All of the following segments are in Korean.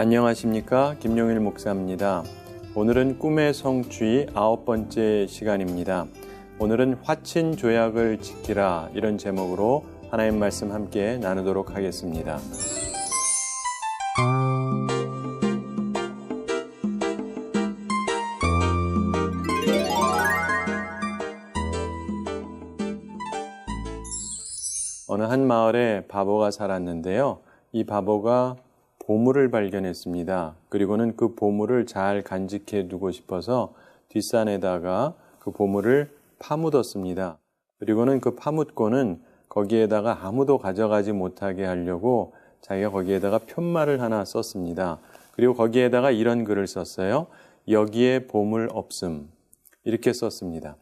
안녕하십니까, 김용일 목사입니다. 오늘은 꿈의 성취 9번째 시간입니다. 오늘은 화친 조약을 지키라, 이런 제목으로 하나님 말씀 함께 나누도록 하겠습니다. 어느 한 마을에 바보가 살았는데요. 이 바보가 보물을 발견했습니다. 그리고는 그 보물을 잘 간직해 두고 싶어서 뒷산에다가 그 보물을 파묻었습니다. 그리고는 그 파묻고는 거기에다가 아무도 가져가지 못하게 하려고 자기가 거기에다가 편말을 하나 썼습니다. 그리고 거기에다가 이런 글을 썼어요. 여기에 보물 없음. 이렇게 썼습니다.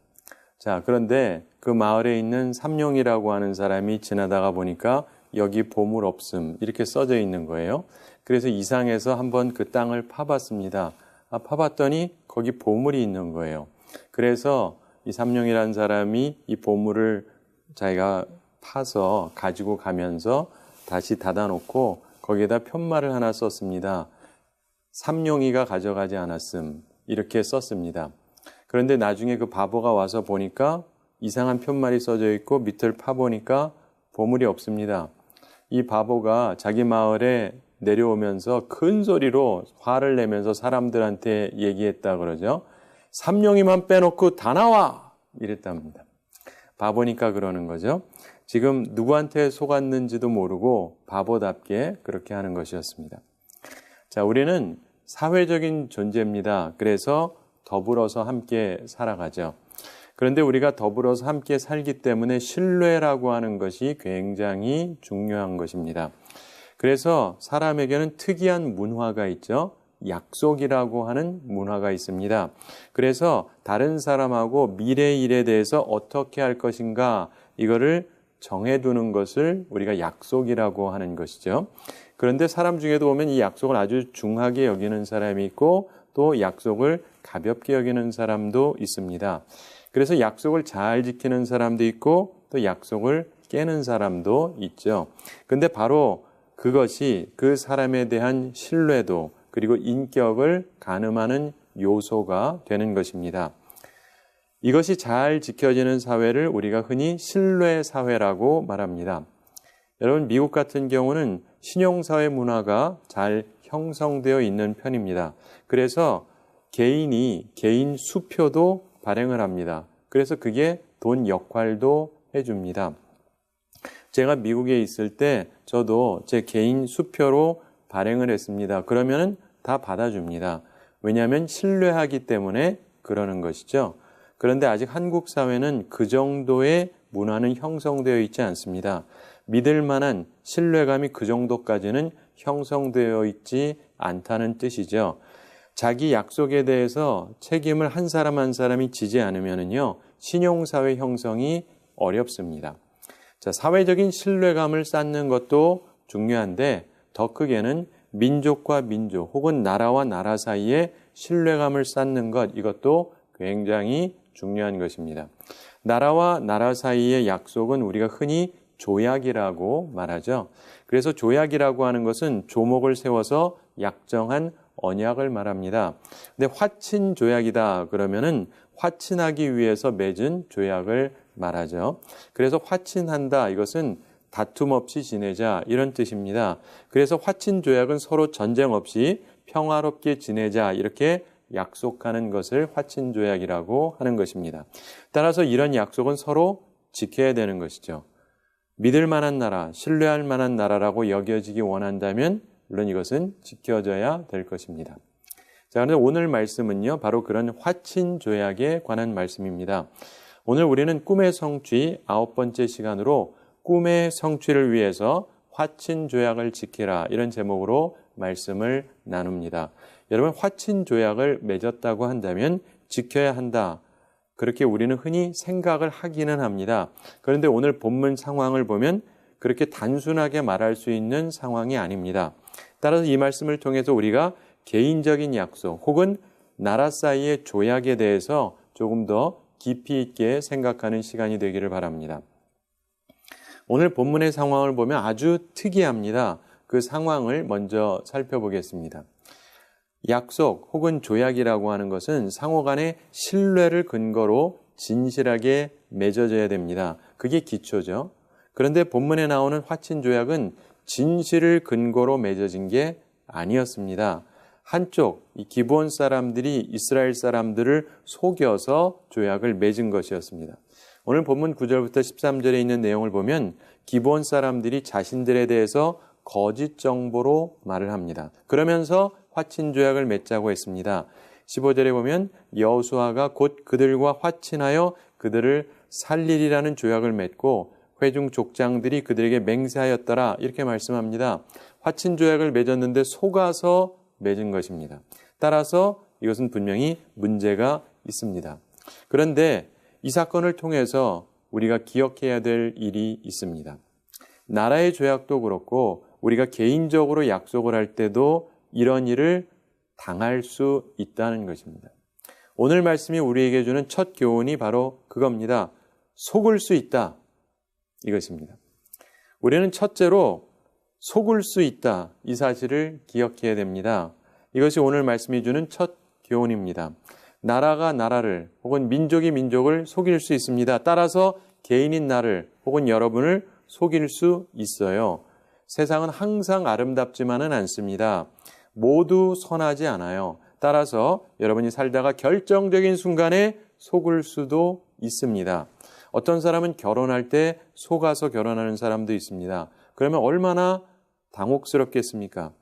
자, 그런데 그 마을에 있는 삼룡이라고 하는 사람이 지나다가 보니까 여기 보물 없음 이렇게 써져 있는 거예요. 그래서 이상해서 한번 그 땅을 파봤습니다. 파봤더니 거기 보물이 있는 거예요. 그래서 이 삼룡이라는 사람이 이 보물을 자기가 파서 가지고 가면서 다시 닫아놓고 거기에다 편말을 하나 썼습니다. 삼룡이가 가져가지 않았음 이렇게 썼습니다. 그런데 나중에 그 바보가 와서 보니까 이상한 편말이 써져 있고 밑을 파보니까 보물이 없습니다. 이 바보가 자기 마을에 내려오면서 큰 소리로 화를 내면서 사람들한테 얘기했다 그러죠. 삼룡이만 빼놓고 다 나와! 이랬답니다. 바보니까 그러는 거죠. 지금 누구한테 속았는지도 모르고 바보답게 그렇게 하는 것이었습니다. 자, 우리는 사회적인 존재입니다. 그래서 더불어서 함께 살아가죠. 그런데 우리가 더불어서 함께 살기 때문에 신뢰라고 하는 것이 굉장히 중요한 것입니다. 그래서 사람에게는 특이한 문화가 있죠. 약속이라고 하는 문화가 있습니다. 그래서 다른 사람하고 미래 일에 대해서 어떻게 할 것인가 이거를 정해두는 것을 우리가 약속이라고 하는 것이죠. 그런데 사람 중에도 보면 이 약속을 아주 중하게 여기는 사람이 있고 또 약속을 가볍게 여기는 사람도 있습니다. 그래서 약속을 잘 지키는 사람도 있고 또 약속을 깨는 사람도 있죠. 근데 바로 그것이 그 사람에 대한 신뢰도 그리고 인격을 가늠하는 요소가 되는 것입니다. 이것이 잘 지켜지는 사회를 우리가 흔히 신뢰 사회라고 말합니다. 여러분, 미국 같은 경우는 신용사회 문화가 잘 형성되어 있는 편입니다. 그래서 개인이 개인 수표도 발행을 합니다. 그래서 그게 돈 역할도 해줍니다. 제가 미국에 있을 때 저도 제 개인 수표로 발행을 했습니다. 그러면 다 받아줍니다. 왜냐하면 신뢰하기 때문에 그러는 것이죠. 그런데 아직 한국 사회는 그 정도의 문화는 형성되어 있지 않습니다. 믿을 만한 신뢰감이 그 정도까지는 형성되어 있지 않다는 뜻이죠. 자기 약속에 대해서 책임을 한 사람 한 사람이 지지 않으면요, 신용사회 형성이 어렵습니다. 자, 사회적인 신뢰감을 쌓는 것도 중요한데 더 크게는 민족과 민족 혹은 나라와 나라 사이에 신뢰감을 쌓는 것, 이것도 굉장히 중요한 것입니다. 나라와 나라 사이의 약속은 우리가 흔히 조약이라고 말하죠. 그래서 조약이라고 하는 것은 조목을 세워서 약정한 언약을 말합니다. 근데 화친 조약이다 그러면은 화친하기 위해서 맺은 조약을 말하죠. 그래서 화친한다, 이것은 다툼 없이 지내자 이런 뜻입니다. 그래서 화친 조약은 서로 전쟁 없이 평화롭게 지내자 이렇게 약속하는 것을 화친 조약이라고 하는 것입니다. 따라서 이런 약속은 서로 지켜야 되는 것이죠. 믿을 만한 나라, 신뢰할 만한 나라라고 여겨지기 원한다면 물론 이것은 지켜져야 될 것입니다. 자, 그런데 오늘 말씀은요, 바로 그런 화친 조약에 관한 말씀입니다. 오늘 우리는 꿈의 성취 9번째 시간으로 꿈의 성취를 위해서 화친 조약을 지키라, 이런 제목으로 말씀을 나눕니다. 여러분, 화친 조약을 맺었다고 한다면 지켜야 한다, 그렇게 우리는 흔히 생각을 하기는 합니다. 그런데 오늘 본문 상황을 보면 그렇게 단순하게 말할 수 있는 상황이 아닙니다. 따라서 이 말씀을 통해서 우리가 개인적인 약속 혹은 나라 사이의 조약에 대해서 조금 더 깊이 있게 생각하는 시간이 되기를 바랍니다. 오늘 본문의 상황을 보면 아주 특이합니다. 그 상황을 먼저 살펴보겠습니다. 약속 혹은 조약이라고 하는 것은 상호 간의 신뢰를 근거로 진실하게 맺어져야 됩니다. 그게 기초죠. 그런데 본문에 나오는 화친 조약은 진실을 근거로 맺어진 게 아니었습니다. 한쪽 이 기브온 사람들이 이스라엘 사람들을 속여서 조약을 맺은 것이었습니다. 오늘 본문 9절부터 13절에 있는 내용을 보면 기브온 사람들이 자신들에 대해서 거짓 정보로 말을 합니다. 그러면서 화친 조약을 맺자고 했습니다. 15절에 보면 여호수아가 곧 그들과 화친하여 그들을 살리리라는 조약을 맺고 회중 족장들이 그들에게 맹세하였더라 이렇게 말씀합니다. 화친 조약을 맺었는데 속아서 맺은 것입니다. 따라서 이것은 분명히 문제가 있습니다. 그런데 이 사건을 통해서 우리가 기억해야 될 일이 있습니다. 나라의 조약도 그렇고 우리가 개인적으로 약속을 할 때도 이런 일을 당할 수 있다는 것입니다. 오늘 말씀이 우리에게 주는 첫 교훈이 바로 그겁니다. 속을 수 있다. 이것입니다. 우리는 첫째로 속을 수 있다. 이 사실을 기억해야 됩니다. 이것이 오늘 말씀이 주는 첫 교훈입니다. 나라가 나라를 혹은 민족이 민족을 속일 수 있습니다. 따라서 개인인 나를 혹은 여러분을 속일 수 있어요. 세상은 항상 아름답지만은 않습니다. 모두 선하지 않아요. 따라서 여러분이 살다가 결정적인 순간에 속을 수도 있습니다. 어떤 사람은 결혼할 때 속아서 결혼하는 사람도 있습니다. 그러면 얼마나 당혹스럽겠습니까?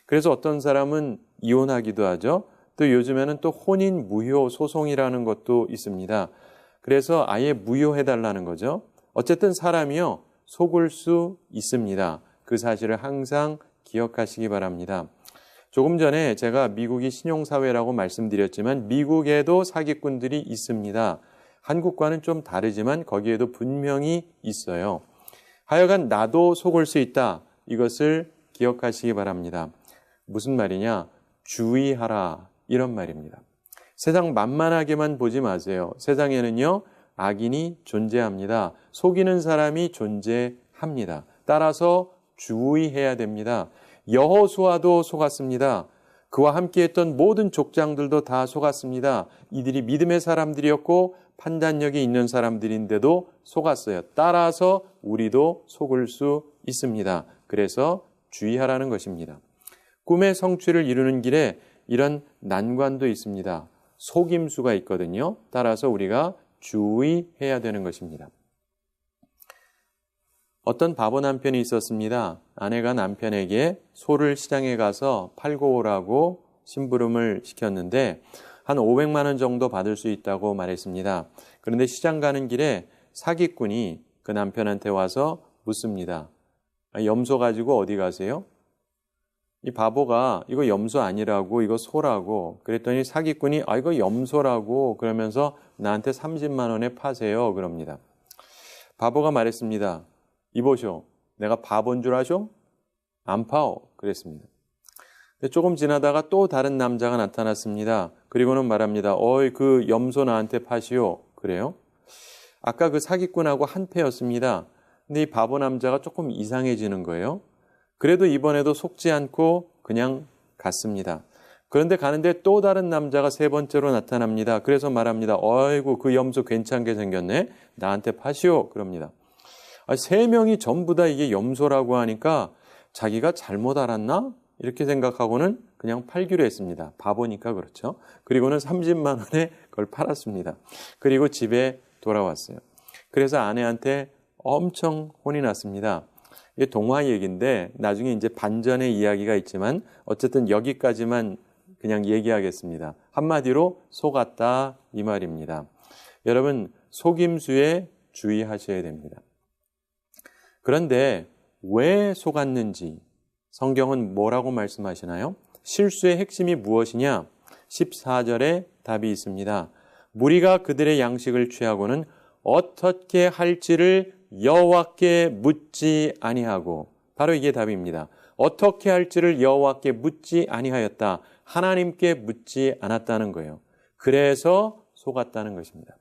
그래서 어떤 사람은 이혼하기도 하죠. 또 요즘에는 또 혼인 무효 소송이라는 것도 있습니다. 그래서 아예 무효해달라는 거죠. 어쨌든 사람이요, 속을 수 있습니다. 그 사실을 항상 기억하시기 바랍니다. 조금 전에 제가 미국이 신용사회라고 말씀드렸지만 미국에도 사기꾼들이 있습니다. 한국과는 좀 다르지만 거기에도 분명히 있어요. 하여간 나도 속을 수 있다. 이것을 기억하시기 바랍니다. 무슨 말이냐? 주의하라. 이런 말입니다. 세상 만만하게만 보지 마세요. 세상에는요, 악인이 존재합니다. 속이는 사람이 존재합니다. 따라서 주의해야 됩니다. 여호수아도 속았습니다. 그와 함께했던 모든 족장들도 다 속았습니다. 이들이 믿음의 사람들이었고 판단력이 있는 사람들인데도 속았어요. 따라서 우리도 속을 수 있습니다. 그래서 주의하라는 것입니다. 꿈의 성취를 이루는 길에 이런 난관도 있습니다. 속임수가 있거든요. 따라서 우리가 주의해야 되는 것입니다. 어떤 바보 남편이 있었습니다. 아내가 남편에게 소를 시장에 가서 팔고 오라고 심부름을 시켰는데 한 500만 원 정도 받을 수 있다고 말했습니다. 그런데 시장 가는 길에 사기꾼이 그 남편한테 와서 묻습니다. 염소 가지고 어디 가세요? 이 바보가 이거 염소 아니라고, 이거 소라고. 그랬더니 사기꾼이 이거 염소라고 그러면서 나한테 30만 원에 파세요. 그럽니다. 바보가 말했습니다. 이보쇼, 내가 바본 줄 아쇼? 안 파오. 그랬습니다. 근데 조금 지나다가 또 다른 남자가 나타났습니다. 그리고는 말합니다. 그 염소 나한테 파시오. 그래요? 아까 그 사기꾼하고 한패였습니다. 근데 이 바보 남자가 조금 이상해지는 거예요. 그래도 이번에도 속지 않고 그냥 갔습니다. 그런데 가는데 또 다른 남자가 세 번째로 나타납니다. 그래서 말합니다. 어이구, 그 염소 괜찮게 생겼네. 나한테 파시오. 그럽니다. 세 명이 전부 다 이게 염소라고 하니까 자기가 잘못 알았나? 이렇게 생각하고는 그냥 팔기로 했습니다. 바보니까 그렇죠. 그리고는 30만 원에 그걸 팔았습니다. 그리고 집에 돌아왔어요. 그래서 아내한테 엄청 혼이 났습니다. 이게 동화 얘기인데 나중에 이제 반전의 이야기가 있지만 어쨌든 여기까지만 그냥 얘기하겠습니다. 한마디로 속았다 이 말입니다. 여러분, 속임수에 주의하셔야 됩니다. 그런데 왜 속았는지 성경은 뭐라고 말씀하시나요? 실수의 핵심이 무엇이냐? 14절에 답이 있습니다. 무리가 그들의 양식을 취하고는 어떻게 할지를 여호와께 묻지 아니하고, 바로 이게 답입니다. 어떻게 할지를 여호와께 묻지 아니하였다. 하나님께 묻지 않았다는 거예요. 그래서 속았다는 것입니다.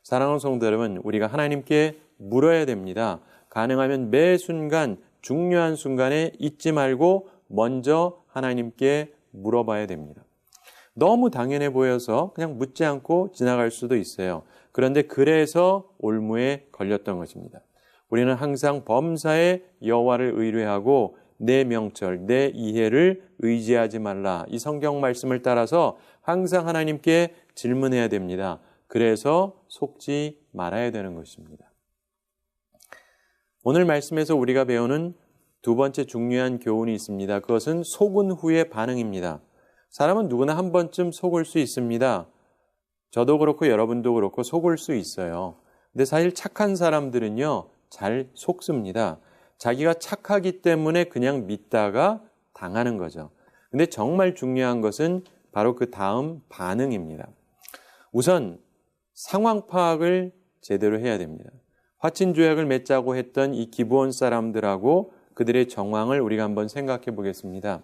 사랑하는 성도 여러분, 우리가 하나님께 물어야 됩니다. 가능하면 매 순간 중요한 순간에 잊지 말고 먼저 하나님께 물어봐야 됩니다. 너무 당연해 보여서 그냥 묻지 않고 지나갈 수도 있어요. 그런데 그래서 올무에 걸렸던 것입니다. 우리는 항상 범사에 여호와를 의뢰하고 내 명철, 내 이해를 의지하지 말라. 이 성경 말씀을 따라서 항상 하나님께 질문해야 됩니다. 그래서 속지 말아야 되는 것입니다. 오늘 말씀에서 우리가 배우는 두 번째 중요한 교훈이 있습니다. 그것은 속은 후의 반응입니다. 사람은 누구나 한 번쯤 속을 수 있습니다. 저도 그렇고 여러분도 그렇고 속을 수 있어요. 근데 사실 착한 사람들은요, 잘 속습니다. 자기가 착하기 때문에 그냥 믿다가 당하는 거죠. 근데 정말 중요한 것은 바로 그 다음 반응입니다. 우선 상황 파악을 제대로 해야 됩니다. 화친조약을 맺자고 했던 이 기브온 사람들하고 그들의 정황을 우리가 한번 생각해 보겠습니다.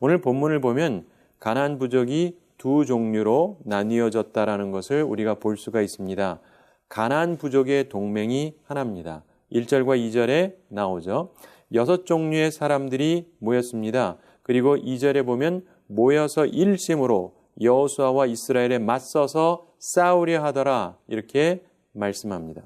오늘 본문을 보면 가나안 부족이 두 종류로 나뉘어졌다라는 것을 우리가 볼 수가 있습니다. 가나안 부족의 동맹이 하나입니다. 1절과 2절에 나오죠. 6종류의 사람들이 모였습니다. 그리고 2절에 보면 모여서 일심으로 여호수아와 이스라엘에 맞서서 싸우려 하더라 이렇게 말씀합니다.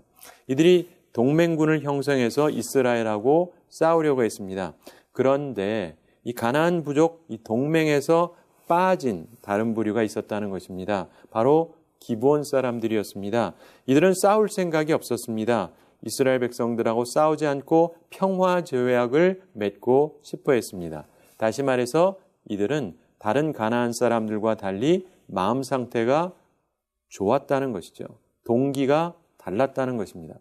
이들이 동맹군을 형성해서 이스라엘하고 싸우려고 했습니다. 그런데 이 가나안 부족 이 동맹에서 빠진 다른 부류가 있었다는 것입니다. 바로 기브온 사람들이었습니다. 이들은 싸울 생각이 없었습니다. 이스라엘 백성들하고 싸우지 않고 평화 조약을 맺고 싶어 했습니다. 다시 말해서 이들은 다른 가나안 사람들과 달리 마음 상태가 좋았다는 것이죠. 동기가 달랐다는 것입니다.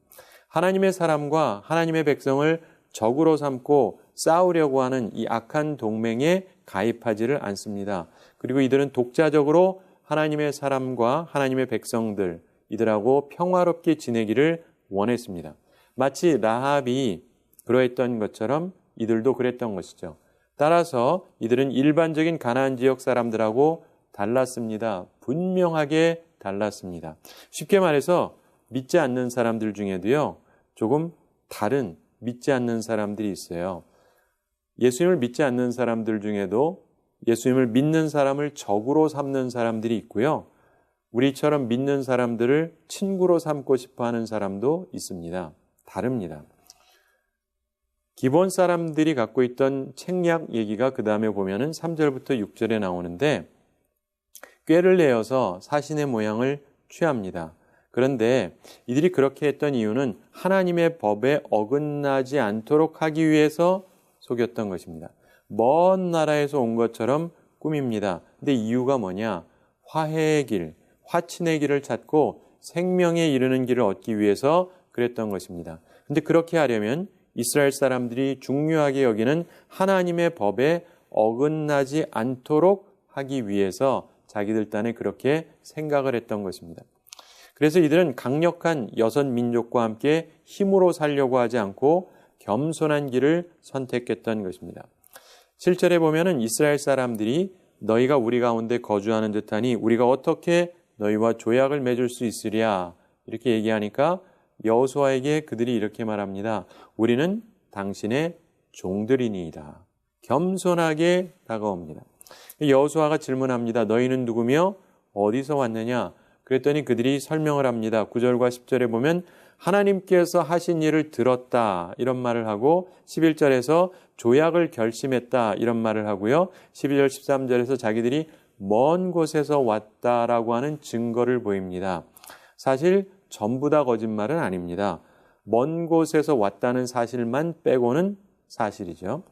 하나님의 사람과 하나님의 백성을 적으로 삼고 싸우려고 하는 이 악한 동맹에 가입하지를 않습니다. 그리고 이들은 독자적으로 하나님의 사람과 하나님의 백성들, 이들하고 평화롭게 지내기를 원했습니다. 마치 라합이 그러했던 것처럼 이들도 그랬던 것이죠. 따라서 이들은 일반적인 가나안 지역 사람들하고 달랐습니다. 분명하게 달랐습니다. 쉽게 말해서 믿지 않는 사람들 중에도요, 조금 다른 믿지 않는 사람들이 있어요. 예수님을 믿지 않는 사람들 중에도 예수님을 믿는 사람을 적으로 삼는 사람들이 있고요. 우리처럼 믿는 사람들을 친구로 삼고 싶어 하는 사람도 있습니다. 다릅니다. 기본 사람들이 갖고 있던 책략 얘기가 그 다음에 보면은 3절부터 6절에 나오는데 꾀를 내어서 사신의 모양을 취합니다. 그런데 이들이 그렇게 했던 이유는 하나님의 법에 어긋나지 않도록 하기 위해서 속였던 것입니다. 먼 나라에서 온 것처럼 꾸밉니다. 근데 이유가 뭐냐? 화해의 길, 화친의 길을 찾고 생명에 이르는 길을 얻기 위해서 그랬던 것입니다. 근데 그렇게 하려면 이스라엘 사람들이 중요하게 여기는 하나님의 법에 어긋나지 않도록 하기 위해서 자기들 딴에 그렇게 생각을 했던 것입니다. 그래서 이들은 강력한 여섯 민족과 함께 힘으로 살려고 하지 않고 겸손한 길을 선택했던 것입니다. 7절에 보면은 이스라엘 사람들이 너희가 우리 가운데 거주하는 듯하니 우리가 어떻게 너희와 조약을 맺을 수 있으랴 이렇게 얘기하니까 여호수아에게 그들이 이렇게 말합니다. 우리는 당신의 종들이니이다. 겸손하게 다가옵니다. 여호수아가 질문합니다. 너희는 누구며 어디서 왔느냐? 그랬더니 그들이 설명을 합니다. 9절과 10절에 보면 하나님께서 하신 일을 들었다 이런 말을 하고 11절에서 조약을 결심했다 이런 말을 하고요. 12절 13절에서 자기들이 먼 곳에서 왔다라고 하는 증거를 보입니다. 사실 전부 다 거짓말은 아닙니다. 먼 곳에서 왔다는 사실만 빼고는 사실이죠.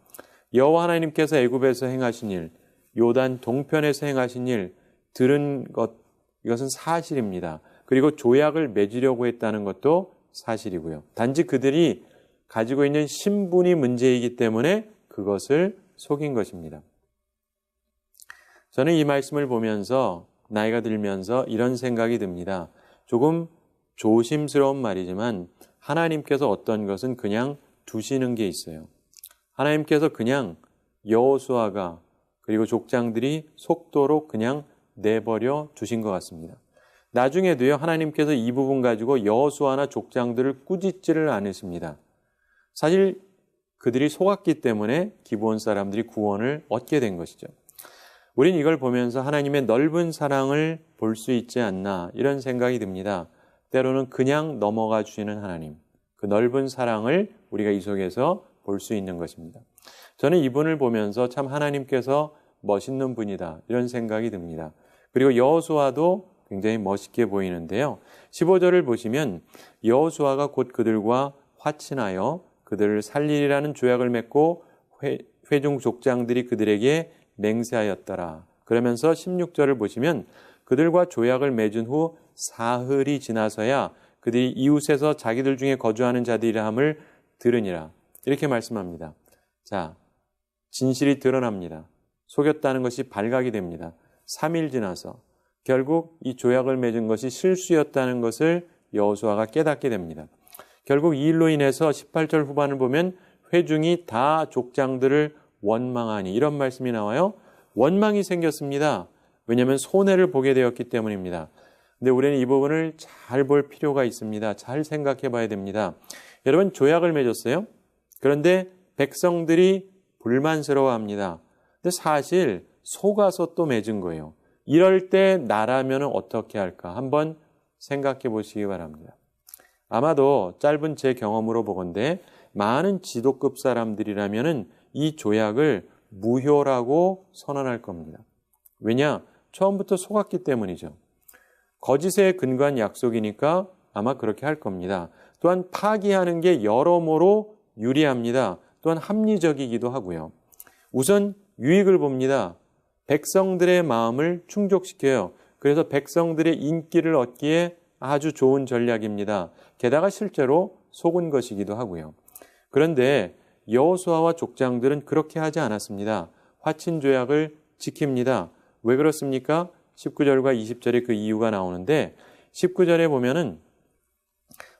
여호와 하나님께서 애굽에서 행하신 일, 요단 동편에서 행하신 일 들은 것 이것은 사실입니다. 그리고 조약을 맺으려고 했다는 것도 사실이고요. 단지 그들이 가지고 있는 신분이 문제이기 때문에 그것을 속인 것입니다. 저는 이 말씀을 보면서 나이가 들면서 이런 생각이 듭니다. 조금 조심스러운 말이지만 하나님께서 어떤 것은 그냥 두시는 게 있어요. 하나님께서 그냥 여호수아가 그리고 족장들이 속도로 그냥 내버려 두신 것 같습니다. 나중에도요, 하나님께서 이 부분 가지고 여호수아나 족장들을 꾸짖지를 않으십니다. 사실 그들이 속았기 때문에 기브온 사람들이 구원을 얻게 된 것이죠. 우린 이걸 보면서 하나님의 넓은 사랑을 볼 수 있지 않나 이런 생각이 듭니다. 때로는 그냥 넘어가 주시는 하나님, 그 넓은 사랑을 우리가 이 속에서 볼 수 있는 것입니다. 저는 이분을 보면서 참 하나님께서 멋있는 분이다 이런 생각이 듭니다. 그리고 여호수아도 굉장히 멋있게 보이는데요. 15절을 보시면 여호수아가 곧 그들과 화친하여 그들을 살리리라는 조약을 맺고 회중 족장들이 그들에게 맹세하였더라. 그러면서 16절을 보시면 그들과 조약을 맺은 후 사흘이 지나서야 그들이 이웃에서 자기들 중에 거주하는 자들이라 함을 들으니라. 이렇게 말씀합니다. 자, 진실이 드러납니다. 속였다는 것이 발각이 됩니다. 3일 지나서 결국 이 조약을 맺은 것이 실수였다는 것을 여호수아가 깨닫게 됩니다. 결국 이 일로 인해서 18절 후반을 보면 회중이 다 족장들을 원망하니 이런 말씀이 나와요. 원망이 생겼습니다. 왜냐하면 손해를 보게 되었기 때문입니다. 근데 우리는 이 부분을 잘 볼 필요가 있습니다. 잘 생각해 봐야 됩니다. 여러분 조약을 맺었어요. 그런데 백성들이 불만스러워합니다. 근데 사실 속아서 또 맺은 거예요. 이럴 때 나라면 어떻게 할까? 한번 생각해 보시기 바랍니다. 아마도 짧은 제 경험으로 보건대 많은 지도급 사람들이라면 이 조약을 무효라고 선언할 겁니다. 왜냐? 처음부터 속았기 때문이죠. 거짓에 근거한 약속이니까 아마 그렇게 할 겁니다. 또한 파기하는 게 여러모로 유리합니다. 또한 합리적이기도 하고요. 우선 유익을 봅니다. 백성들의 마음을 충족시켜요. 그래서 백성들의 인기를 얻기에 아주 좋은 전략입니다. 게다가 실제로 속은 것이기도 하고요. 그런데 여호수아와 족장들은 그렇게 하지 않았습니다. 화친 조약을 지킵니다. 왜 그렇습니까? 19절과 20절에 그 이유가 나오는데 19절에 보면은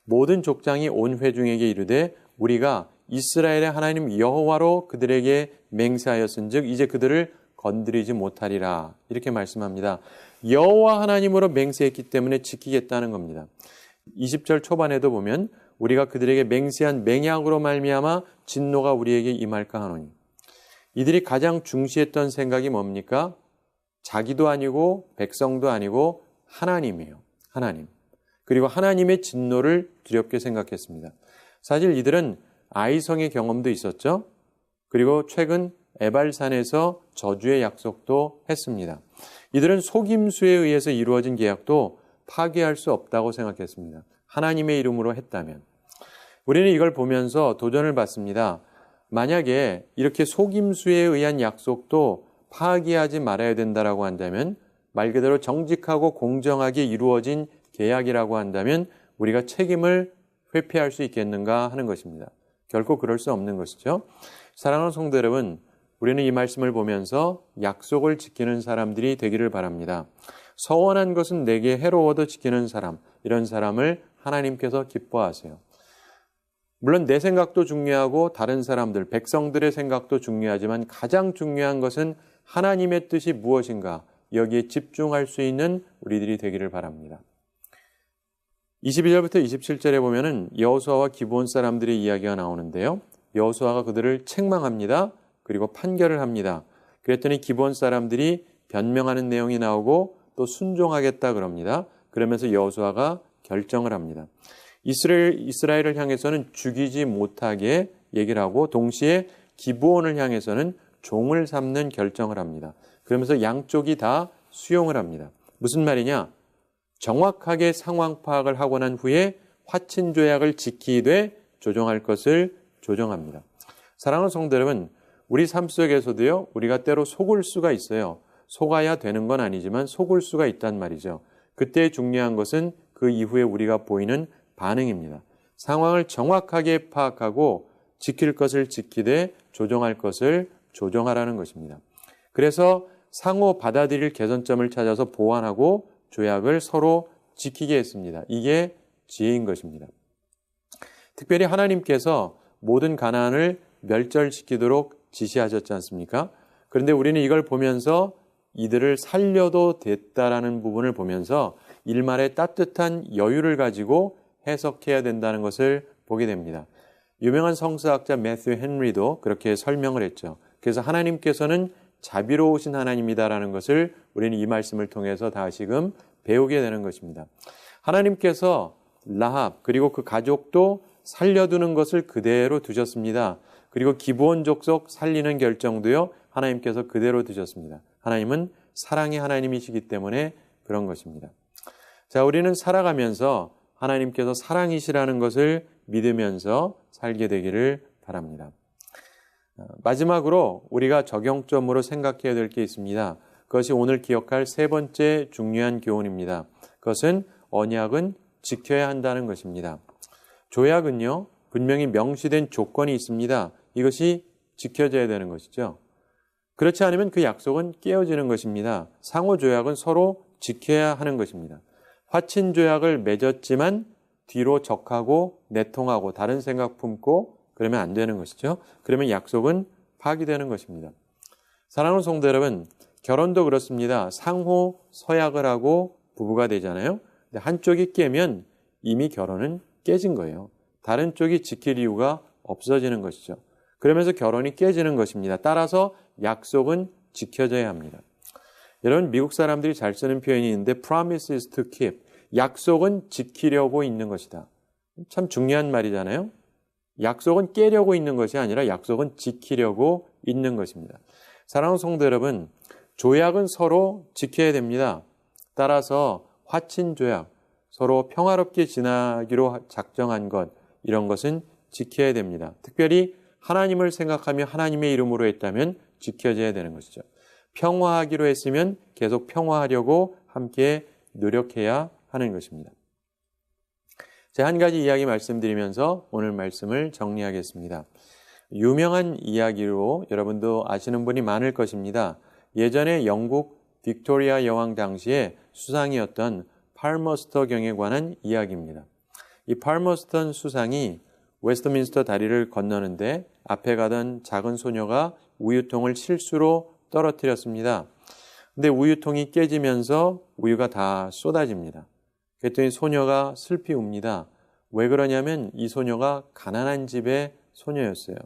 모든 족장이 온 회중에게 이르되 우리가 이스라엘의 하나님 여호와로 그들에게 맹세하였은즉 이제 그들을 건드리지 못하리라 이렇게 말씀합니다. 여호와 하나님으로 맹세했기 때문에 지키겠다는 겁니다. 20절 초반에도 보면 우리가 그들에게 맹세한 맹약으로 말미암아 진노가 우리에게 임할까 하노니 이들이 가장 중시했던 생각이 뭡니까? 자기도 아니고 백성도 아니고 하나님이에요. 하나님. 그리고 하나님의 진노를 두렵게 생각했습니다. 사실 이들은 아이성의 경험도 있었죠. 그리고 최근 에발산에서 저주의 약속도 했습니다. 이들은 속임수에 의해서 이루어진 계약도 파기할 수 없다고 생각했습니다. 하나님의 이름으로 했다면. 우리는 이걸 보면서 도전을 받습니다. 만약에 이렇게 속임수에 의한 약속도 파기하지 말아야 된다라고 한다면 말 그대로 정직하고 공정하게 이루어진 계약이라고 한다면 우리가 책임을 회피할 수 있겠는가 하는 것입니다. 결코 그럴 수 없는 것이죠. 사랑하는 성도 여러분, 우리는 이 말씀을 보면서 약속을 지키는 사람들이 되기를 바랍니다. 서원한 것은 내게 해로워도 지키는 사람, 이런 사람을 하나님께서 기뻐하세요. 물론 내 생각도 중요하고 다른 사람들, 백성들의 생각도 중요하지만 가장 중요한 것은 하나님의 뜻이 무엇인가 여기에 집중할 수 있는 우리들이 되기를 바랍니다. 22절부터 27절에 보면은 여호수아와 기브온 사람들의 이야기가 나오는데요. 여호수아가 그들을 책망합니다. 그리고 판결을 합니다. 그랬더니 기브온 사람들이 변명하는 내용이 나오고 또 순종하겠다 그럽니다. 그러면서 여호수아가 결정을 합니다. 이스라엘을 향해서는 죽이지 못하게 얘기를 하고 동시에 기브온을 향해서는 종을 삼는 결정을 합니다. 그러면서 양쪽이 다 수용을 합니다. 무슨 말이냐? 정확하게 상황 파악을 하고 난 후에 화친 조약을 지키되 조정할 것을 조정합니다. 사랑하는 성도 여러분, 우리 삶 속에서도요, 우리가 때로 속을 수가 있어요. 속아야 되는 건 아니지만 속을 수가 있단 말이죠. 그때 중요한 것은 그 이후에 우리가 보이는 반응입니다. 상황을 정확하게 파악하고 지킬 것을 지키되 조정할 것을 조정하라는 것입니다. 그래서 상호 받아들일 개선점을 찾아서 보완하고 조약을 서로 지키게 했습니다. 이게 지혜인 것입니다. 특별히 하나님께서 모든 가나안을 멸절시키도록 지시하셨지 않습니까? 그런데 우리는 이걸 보면서 이들을 살려도 됐다라는 부분을 보면서 일말의 따뜻한 여유를 가지고 해석해야 된다는 것을 보게 됩니다. 유명한 성서학자 매튜 헨리도 그렇게 설명을 했죠. 그래서 하나님께서는 자비로우신 하나님이다라는 것을 우리는 이 말씀을 통해서 다시금 배우게 되는 것입니다. 하나님께서 라합 그리고 그 가족도 살려두는 것을 그대로 두셨습니다. 그리고 기브온 족속 살리는 결정도요, 하나님께서 그대로 두셨습니다. 하나님은 사랑의 하나님이시기 때문에 그런 것입니다. 자, 우리는 살아가면서 하나님께서 사랑이시라는 것을 믿으면서 살게 되기를 바랍니다. 마지막으로 우리가 적용점으로 생각해야 될 게 있습니다. 그것이 오늘 기억할 세 번째 중요한 교훈입니다. 그것은 언약은 지켜야 한다는 것입니다. 조약은요, 분명히 명시된 조건이 있습니다. 이것이 지켜져야 되는 것이죠. 그렇지 않으면 그 약속은 깨어지는 것입니다. 상호 조약은 서로 지켜야 하는 것입니다. 화친 조약을 맺었지만 뒤로 적하고 내통하고 다른 생각 품고 그러면 안 되는 것이죠. 그러면 약속은 파기되는 것입니다. 사랑하는 성도 여러분, 결혼도 그렇습니다. 상호 서약을 하고 부부가 되잖아요. 근데 한쪽이 깨면 이미 결혼은 깨진 거예요. 다른 쪽이 지킬 이유가 없어지는 것이죠. 그러면서 결혼이 깨지는 것입니다. 따라서 약속은 지켜져야 합니다. 여러분, 미국 사람들이 잘 쓰는 표현이 있는데 promise is to keep. 약속은 지키려고 있는 것이다. 참 중요한 말이잖아요. 약속은 깨려고 있는 것이 아니라 약속은 지키려고 있는 것입니다. 사랑하는 성도 여러분, 조약은 서로 지켜야 됩니다. 따라서 화친 조약, 서로 평화롭게 지나기로 작정한 것, 이런 것은 지켜야 됩니다. 특별히 하나님을 생각하며 하나님의 이름으로 했다면 지켜져야 되는 것이죠. 평화하기로 했으면 계속 평화하려고 함께 노력해야 하는 것입니다. 제가 한 가지 이야기 말씀드리면서 오늘 말씀을 정리하겠습니다. 유명한 이야기로 여러분도 아시는 분이 많을 것입니다. 예전에 영국 빅토리아 여왕 당시에 수상이었던 팔머스터 경에 관한 이야기입니다. 이 팔머스턴 수상이 웨스트민스터 다리를 건너는데 앞에 가던 작은 소녀가 우유통을 실수로 떨어뜨렸습니다. 근데 우유통이 깨지면서 우유가 다 쏟아집니다. 그랬더니 소녀가 슬피 웁니다. 왜 그러냐면 이 소녀가 가난한 집의 소녀였어요.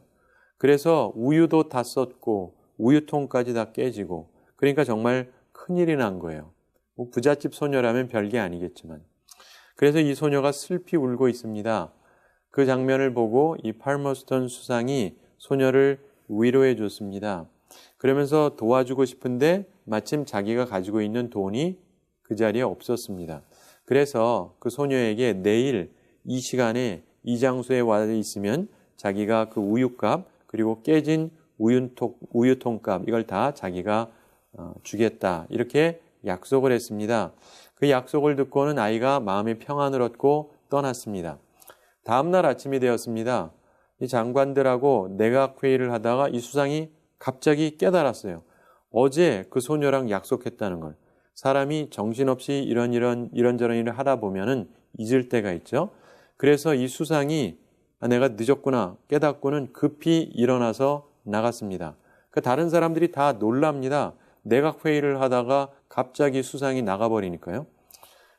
그래서 우유도 다 쏟고 우유통까지 다 깨지고 그러니까 정말 큰일이 난 거예요. 뭐 부잣집 소녀라면 별게 아니겠지만. 그래서 이 소녀가 슬피 울고 있습니다. 그 장면을 보고 이 팔머스턴 수상이 소녀를 위로해 줬습니다. 그러면서 도와주고 싶은데 마침 자기가 가지고 있는 돈이 그 자리에 없었습니다. 그래서 그 소녀에게 내일 이 시간에 이 장소에 와 있으면 자기가 그 우유값 그리고 깨진 우유통값 이걸 다 자기가 주겠다 이렇게 약속을 했습니다. 그 약속을 듣고는 아이가 마음의 평안을 얻고 떠났습니다. 다음 날 아침이 되었습니다. 이 장관들하고 내각 회의를 하다가 이 수상이 갑자기 깨달았어요. 어제 그 소녀랑 약속했다는 걸. 사람이 정신없이 이런저런 일을 하다 보면은 잊을 때가 있죠. 그래서 이 수상이 내가 늦었구나 깨닫고는 급히 일어나서 나갔습니다. 그 다른 사람들이 다 놀랍니다. 내각 회의를 하다가 갑자기 수상이 나가버리니까요.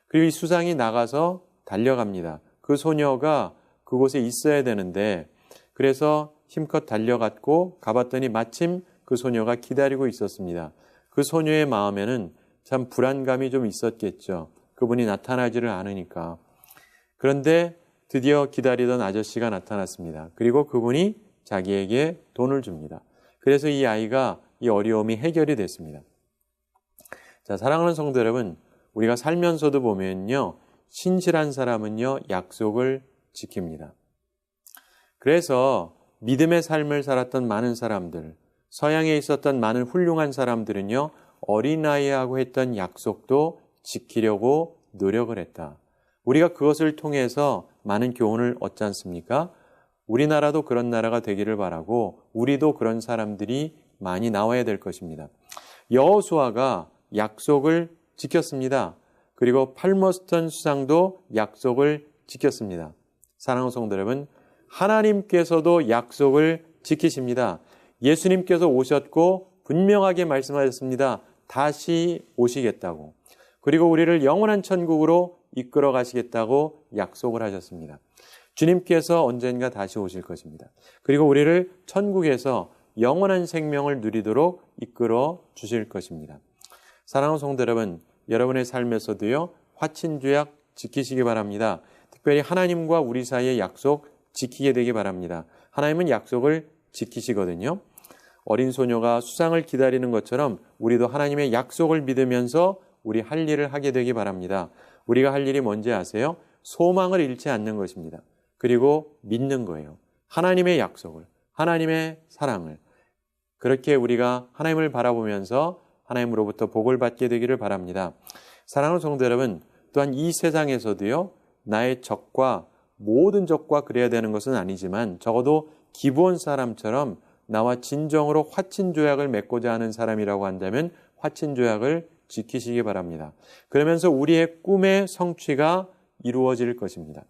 그리고 이 수상이 나가서 달려갑니다. 그 소녀가 그곳에 있어야 되는데 그래서 힘껏 달려갔고 가봤더니 마침 그 소녀가 기다리고 있었습니다. 그 소녀의 마음에는 참 불안감이 좀 있었겠죠. 그분이 나타나지를 않으니까. 그런데 드디어 기다리던 아저씨가 나타났습니다. 그리고 그분이 자기에게 돈을 줍니다. 그래서 이 아이가 이 어려움이 해결이 됐습니다. 자, 사랑하는 성도 여러분, 우리가 살면서도 보면요, 신실한 사람은요, 약속을 지킵니다. 그래서 믿음의 삶을 살았던 많은 사람들, 서양에 있었던 많은 훌륭한 사람들은요, 어린아이하고 했던 약속도 지키려고 노력을 했다. 우리가 그것을 통해서 많은 교훈을 얻지 않습니까? 우리나라도 그런 나라가 되기를 바라고 우리도 그런 사람들이 많이 나와야 될 것입니다. 여호수아가 약속을 지켰습니다. 그리고 팔머스턴 수상도 약속을 지켰습니다. 사랑하는 성도 여러분, 하나님께서도 약속을 지키십니다. 예수님께서 오셨고 분명하게 말씀하셨습니다. 다시 오시겠다고. 그리고 우리를 영원한 천국으로 이끌어 가시겠다고 약속을 하셨습니다. 주님께서 언젠가 다시 오실 것입니다. 그리고 우리를 천국에서 영원한 생명을 누리도록 이끌어 주실 것입니다. 사랑하는 성도 여러분, 여러분의 삶에서도요, 화친주약 지키시기 바랍니다. 특별히 하나님과 우리 사이의 약속 지키게 되기 바랍니다. 하나님은 약속을 지키시거든요. 어린 소녀가 수상을 기다리는 것처럼 우리도 하나님의 약속을 믿으면서 우리 할 일을 하게 되기 바랍니다. 우리가 할 일이 뭔지 아세요? 소망을 잃지 않는 것입니다. 그리고 믿는 거예요. 하나님의 약속을, 하나님의 사랑을. 그렇게 우리가 하나님을 바라보면서 하나님으로부터 복을 받게 되기를 바랍니다. 사랑하는 성도 여러분, 또한 이 세상에서도요, 나의 적과 모든 적과 그래야 되는 것은 아니지만 적어도 기본 사람처럼 나와 진정으로 화친조약을 맺고자 하는 사람이라고 한다면 화친조약을 지키시기 바랍니다. 그러면서 우리의 꿈의 성취가 이루어질 것입니다.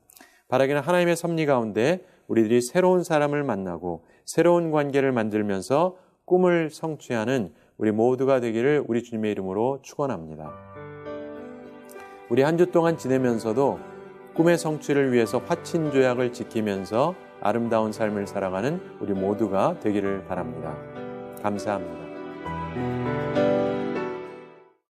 바라기는 하나님의 섭리 가운데 우리들이 새로운 사람을 만나고 새로운 관계를 만들면서 꿈을 성취하는 우리 모두가 되기를 우리 주님의 이름으로 축원합니다. 우리 한 주 동안 지내면서도 꿈의 성취를 위해서 화친조약을 지키면서 아름다운 삶을 살아가는 우리 모두가 되기를 바랍니다. 감사합니다.